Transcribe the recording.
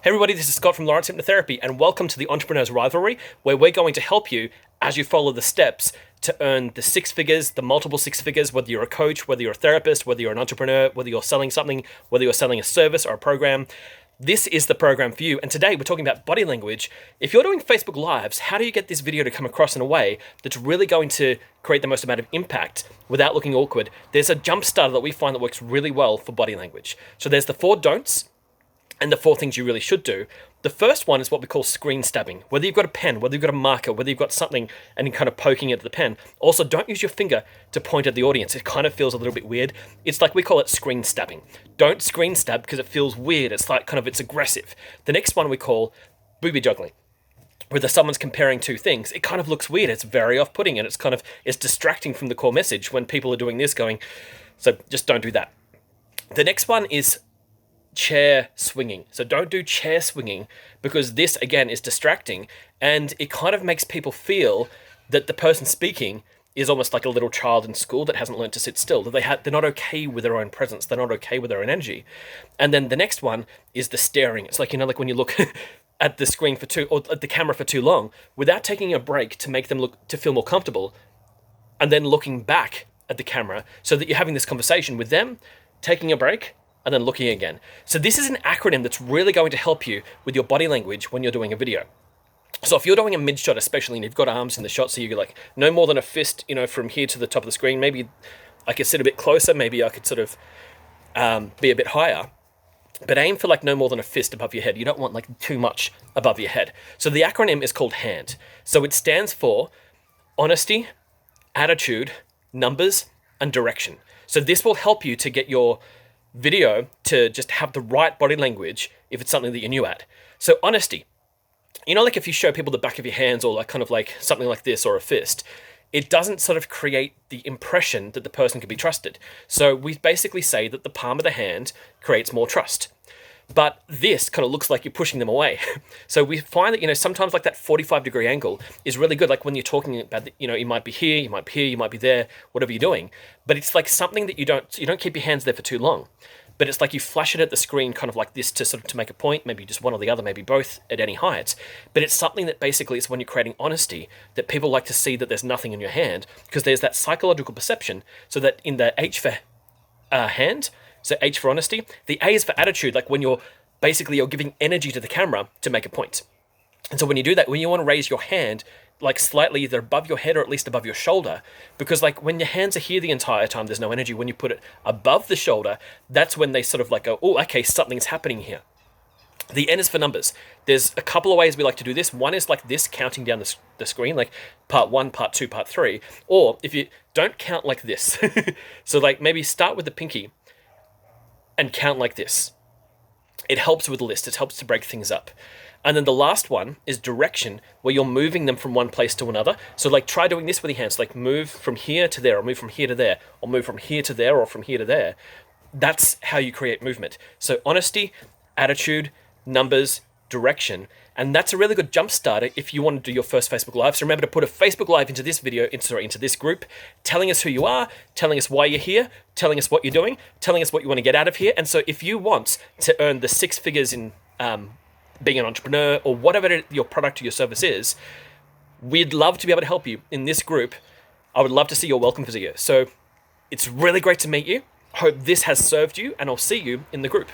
Hey everybody, this is Scott from Lawrence Hypnotherapy, and welcome to the Entrepreneur's Rivalry, where we're going to help you as you follow the steps to earn the six figures, the multiple six figures, whether you're a coach, whether you're a therapist, whether you're an entrepreneur, whether you're selling something, whether you're selling a service or a program. This is the program for you. And today we're talking about body language. If you're doing Facebook Lives, how do you get this video to come across in a way that's really going to create the most amount of impact without looking awkward? There's a jump starter that we find that works really well for body language. So there's the 4 don'ts and the 4 things you really should do. The first one is what we call screen stabbing. Whether you've got a pen, whether you've got a marker, whether you've got something and you're kind of poking at the pen. Also, don't use your finger to point at the audience. It kind of feels a little bit weird. It's like we call it screen stabbing. Don't screen stab because it feels weird. It's like it's aggressive. The next one we call booby juggling. Whether someone's comparing 2 things, it kind of looks weird. It's very off-putting and it's distracting from the core message when people are doing this going, so just don't do that. The next one is chair swinging. So don't do chair swinging because this again is distracting and it kind of makes people feel that the person speaking is almost like a little child in school that hasn't learned to sit still, that they're not okay with their own presence, they're not okay with their own energy. And then the next one is the staring. It's like, like when you look at the screen or at the camera for too long without taking a break to make them to feel more comfortable and then looking back at the camera so that you're having this conversation with them, taking a break, and then looking again. So this is an acronym that's really going to help you with your body language when you're doing a video. So if you're doing a mid shot, especially, and you've got arms in the shot, so you're like no more than a fist, from here to the top of the screen, maybe I could sit a bit closer, maybe I could sort of be a bit higher, but aim for like no more than a fist above your head. You don't want like too much above your head. So the acronym is called HAND. So it stands for honesty, attitude, numbers, and direction. So this will help you to get your video to just have the right body language if it's something that you're new at. So honesty, like if you show people the back of your hands or like kind of like something like this or a fist, it doesn't sort of create the impression that the person can be trusted. So we basically say that the palm of the hand creates more trust. But this kind of looks like you're pushing them away. So we find that, sometimes like that 45-degree angle is really good. Like when you're talking about, you might be here, you might be here, you might be there, whatever you're doing. But it's like something that you don't keep your hands there for too long. But it's like you flash it at the screen kind of like this to make a point, maybe just one or the other, maybe both at any height. But it's something that basically is when you're creating honesty that people like to see that there's nothing in your hand because there's that psychological perception. So that in the H for hand, so H for honesty, the A is for attitude, like when you're giving energy to the camera to make a point. And so when you do that, when you want to raise your hand like slightly either above your head or at least above your shoulder, because like when your hands are here the entire time, there's no energy. When you put it above the shoulder, that's when they sort of like go, oh, okay, something's happening here. The N is for numbers. There's a couple of ways we like to do this. One is like this, counting down the screen, like part 1, part 2, part 3. Or if you don't count like this, so like maybe start with the pinky and count like this. It helps with the list. It helps to break things up. And then the last one is direction, where you're moving them from one place to another. So like try doing this with your hands, like move from here to there, or move from here to there, or move from here to there, or from here to there. That's how you create movement. So honesty, attitude, numbers, direction. And that's a really good jump starter if you want to do your first Facebook Live. So remember to put a Facebook Live into this video, into this group, telling us who you are, telling us why you're here, telling us what you're doing, telling us what you want to get out of here. And so if you want to earn the 6 figures in being an entrepreneur or whatever your product or your service is, we'd love to be able to help you in this group. I would love to see your welcome video. So it's really great to meet you. Hope this has served you, and I'll see you in the group.